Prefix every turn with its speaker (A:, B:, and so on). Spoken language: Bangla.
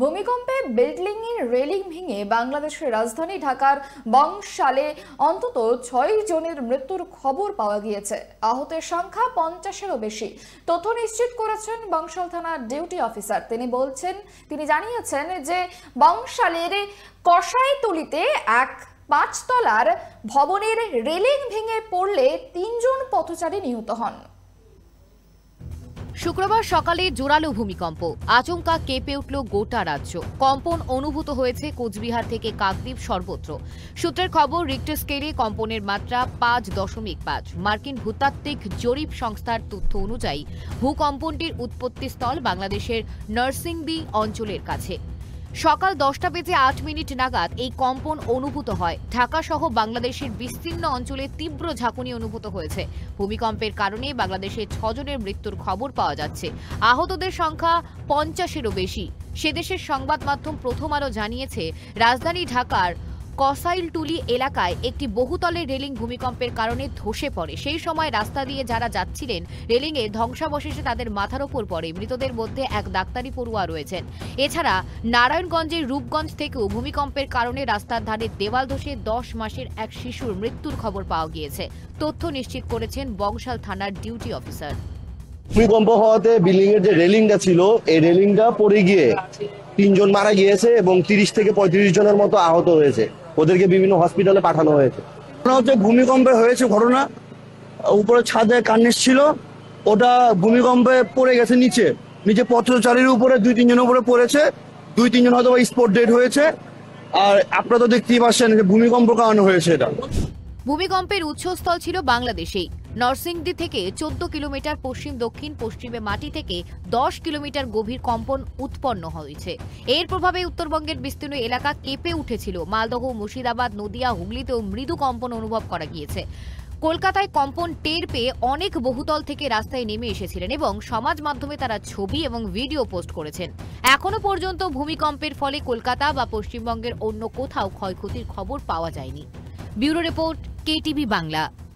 A: ভূমিকম্পে বিল্ডিং এর রেলিং ভেঙে বাংলাদেশের রাজধানী ঢাকার বংশালে অন্তত ৬ জনের মৃত্যুর খবর পাওয়া গিয়েছে। আহতের সংখ্যা ৫০-এরও বেশি। তথ্য নিশ্চিত করেছেন বংশাল থানার ডিউটি অফিসার। তিনি জানিয়েছেন যে বংশালের কসাইতলিতে এক ৫ তলার ভবনের রেলিং ভেঙে পড়লে ৩ জন পথচারী নিহত হন।
B: শুক্রবার সকালে জোরালো ভূমিকম্প, আচমকা কেঁপে উঠল গোটা রাজ্য। কম্পন অনুভূত হয়েছে কোচবিহার থেকে কাকদ্বীপ সর্বত্র। সূত্রের খবর, রিক্টার স্কেলে কম্পনের মাত্রা ৫.৫। মার্কিন ভূতাত্ত্বিক জরিপ সংস্থার তথ্য অনুযায়ী ভূকম্পনটির উৎপত্তিস্থল বাংলাদেশের নরসিংদী অঞ্চলের কাছে। সকাল 10:08 নাগাদ এই কম্পন অনুভূত হয়। ঢাকা সহ বাংলাদেশের বিস্তীর্ণ অঞ্চলে তীব্র ঝাঁকুনি অনুভূত হয়েছে। ভূমিকম্পের কারণে বাংলাদেশে ৬ জনের মৃত্যুর খবর পাওয়া যাচ্ছে। আহতদের সংখ্যা ৫০-এরও বেশি। সেদেশের সংবাদ মাধ্যম প্রথম আলো জানিয়েছে, রাজধানী ঢাকার কসাইলটুলি এলাকায় একটি বহুতলের রেলিং ভূমিকম্পের কারণে ধসে পড়ে। সেই সময় রাস্তা দিয়ে যারা যাচ্ছিলেন, রেলিংয়ে ধ্বংসাবশেষে তাদের মাথার ওপর পড়ে। মৃতদের মধ্যে এক ডাক্তারি পড়ুয়া রয়েছেন। এছাড়া নারায়ণগঞ্জের রূপগঞ্জ থেকেও ভূমিকম্পের কারণে রাস্তার ধারে দেওয়াল ধসে 10 মাসের এক শিশুর মৃত্যুর খবর পাওয়া গিয়েছে। তথ্য নিশ্চিত করেছেন বংশাল থানার ডিউটি অফিসার।
C: ভূমিকম্প হওয়াতে বিল্ডিং এর যে রেলিংটা ছিল, এই রেলিংটা পড়ে গিয়ে ৩ জন মারা গিয়েছে এবং ৩০ থেকে ৩৫ জনের মতো আহত হয়েছে। ওদেরকে বিভিন্ন হসপিটালে পাঠানো হয়েছে। ভূমিকম্পে হয়েছে ঘটনা, উপরে ছাদে কার্নিশ ছিল, ওটা ভূমিকম্পে পড়ে গেছে নিচে পথচারীর উপরে ২-৩ জনের উপরে পড়েছে। ২-৩ জন হয়তো স্পট ডেড হয়েছে। আর আপনারা তো দেখতেই পাচ্ছেন যে ভূমিকম্প কারণে হয়েছে এটা।
B: ভূমিকম্পের উৎসস্থল ছিল বাংলাদেশেই। নরসিংদী থেকে ১৪ কিলোমিটার পশ্চিমে মাটি থেকে ১০ কিলোমিটার গভীর কম্পন উৎপন্ন হয়েছে। এর প্রভাবে উত্তরবঙ্গের বিস্তীর্ণ এলাকা কেঁপে উঠেছিল। মালদহ, মুর্শিদাবাদ, নদিয়া, হুগলিতেও মৃদু কম্পন অনুভব করা গিয়েছে। কলকাতায় কম্পন টের পেয়ে অনেক বহুতল থেকে রাস্তায় নেমে এসেছিলেন এবং সমাজ মাধ্যমে তারা ছবি এবং ভিডিও পোস্ট করেছেন। এখনো পর্যন্ত ভূমিকম্পের ফলে কলকাতা বা পশ্চিমবঙ্গের অন্য কোথাও ক্ষয়ক্ষতির খবর পাওয়া যায়নি। Bureau report, KTV Bangla.